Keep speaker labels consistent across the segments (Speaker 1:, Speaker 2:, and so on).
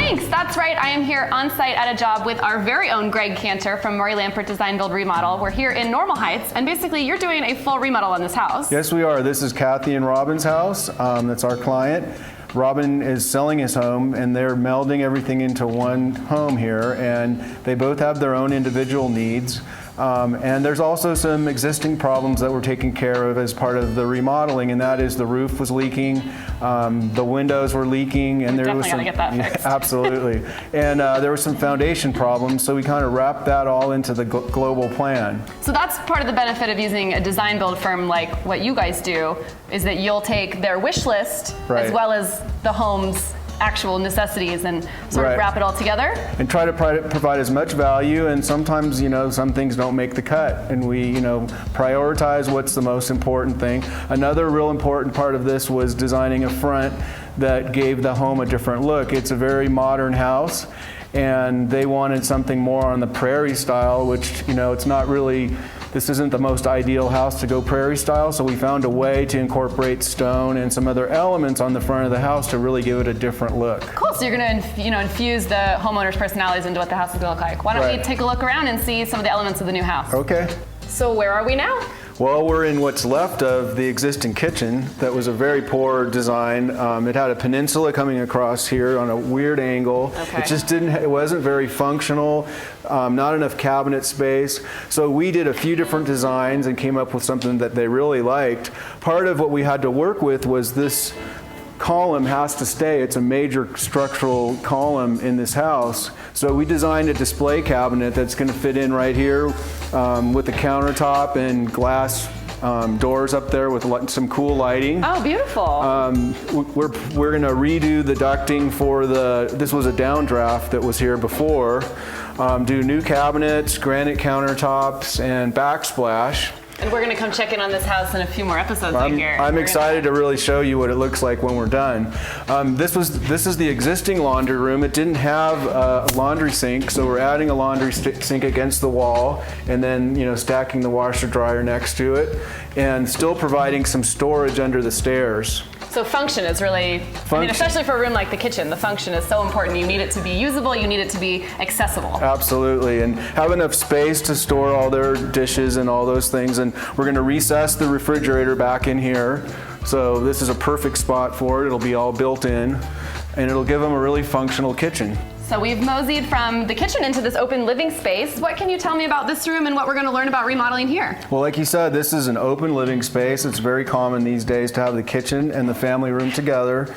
Speaker 1: Thanks, that's right. I am here on site at a job with our very own Greg Cantor from Lampert Design Build Remodel. We're here in Normal Heights, and basically you're doing a full remodel on this house.
Speaker 2: Yes, we are. This is Kathy and Robin's house. That's our client. Robin is selling his home, and they're melding everything into one home here, and they both have their own individual needs. And there's also some existing problems that we're taking care of as part of the remodeling, and that is the roof was leaking, the windows were leaking, and there was some,
Speaker 1: definitely gotta get that fixed.
Speaker 2: Absolutely, and there were some foundation problems, so we kind of wrapped that all into the global plan.
Speaker 1: So that's part of the benefit of using a design build firm like what you guys do, is that you'll take their wish list as well as the home's actual necessities and sort of wrap it all together.
Speaker 2: And try to provide as much value, and sometimes, some things don't make the cut, and we, prioritize what's the most important thing. Another real important part of this was designing a front that gave the home a different look. It's a very modern house, and they wanted something more on the prairie style, which, it's not really, this isn't the most ideal house to go prairie style, so we found a way to incorporate stone and some other elements on the front of the house to really give it a different look.
Speaker 1: Cool, so you're going to infuse the homeowner's personalities into what the house is going to look like. Why don't we take a look around and see some of the elements of the new house?
Speaker 2: Okay.
Speaker 1: So where are we now?
Speaker 2: Well, we're in what's left of the existing kitchen. That was a very poor design. It had a peninsula coming across here on a weird angle.
Speaker 1: Okay.
Speaker 2: It just it wasn't very functional, not enough cabinet space. So we did a few different designs and came up with something that they really liked. Part of what we had to work with was this column has to stay. It's a major structural column in this house. So we designed a display cabinet that's going to fit in right here with a countertop and glass doors up there with some cool lighting.
Speaker 1: Oh, beautiful.
Speaker 2: We're going to redo the ducting for this was a downdraft that was here before. Do new cabinets, granite countertops, and backsplash.
Speaker 1: And we're going to come check in on this house in a few more episodes.
Speaker 2: I'm excited to really show you what it looks like when we're done. This is the existing laundry room. It didn't have a laundry sink, so we're adding a laundry sink against the wall, and then stacking the washer dryer next to it, and still providing some storage under the stairs.
Speaker 1: So function is really, especially for a room like the kitchen, the function is so important. You need it to be usable, you need it to be accessible.
Speaker 2: Absolutely, and have enough space to store all their dishes and all those things. And we're going to recess the refrigerator back in here. So this is a perfect spot for it. It'll be all built in, and it'll give them a really functional kitchen.
Speaker 1: So we've moseyed from the kitchen into this open living space. What can you tell me about this room and what we're going to learn about remodeling here?
Speaker 2: Well, like you said, this is an open living space. It's very common these days to have the kitchen and the family room together.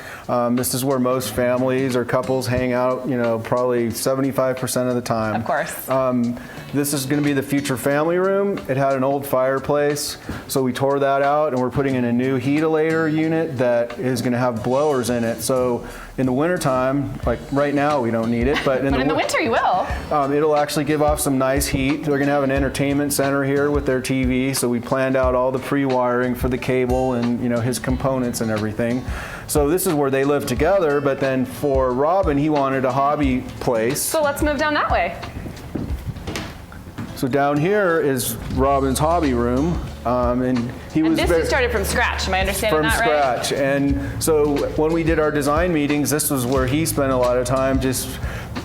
Speaker 2: This is where most families or couples hang out, probably 75% of the time.
Speaker 1: Of course.
Speaker 2: This is going to be the future family room. It had an old fireplace, so we tore that out, and we're putting in a new heatilator unit that is going to have blowers in it. So in the wintertime, like right now we don't need it, but in the
Speaker 1: winter you will.
Speaker 2: It'll actually give off some nice heat. They're going to have an entertainment center here with their TV, so we planned out all the pre-wiring for the cable and his components and everything. So this is where they live together, but then for Robin, he wanted a hobby place.
Speaker 1: So let's move down that way.
Speaker 2: So down here is Robin's hobby room, and you
Speaker 1: started from scratch. Am I understanding that right?
Speaker 2: From scratch, and so when we did our design meetings, this was where he spent a lot of time just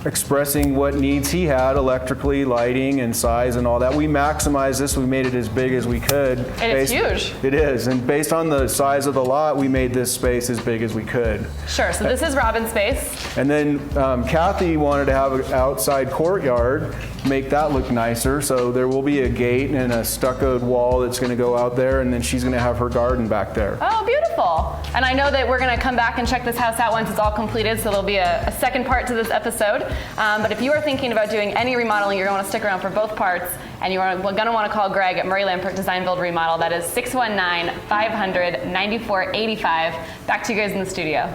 Speaker 2: expressing what needs he had electrically, lighting, and size, and all that. We maximized this. We made it as big as we could.
Speaker 1: And it's huge.
Speaker 2: It is, and based on the size of the lot, we made this space as big as we could.
Speaker 1: Sure. So this is Robin's space.
Speaker 2: And then Kathy wanted to have an outside courtyard, make that look nicer. So there will be a gate and a stuccoed wall that's going to go out there, and then she's going to have her garden back there.
Speaker 1: Oh, beautiful. And I know that we're going to come back and check this house out once it's all completed, so there'll be a second part to this episode. But if you are thinking about doing any remodeling, you're going to want to stick around for both parts, and you're going to want to call Greg at Lampert Design Build Remodel. That is 619-500-9485. Back to you guys in the studio.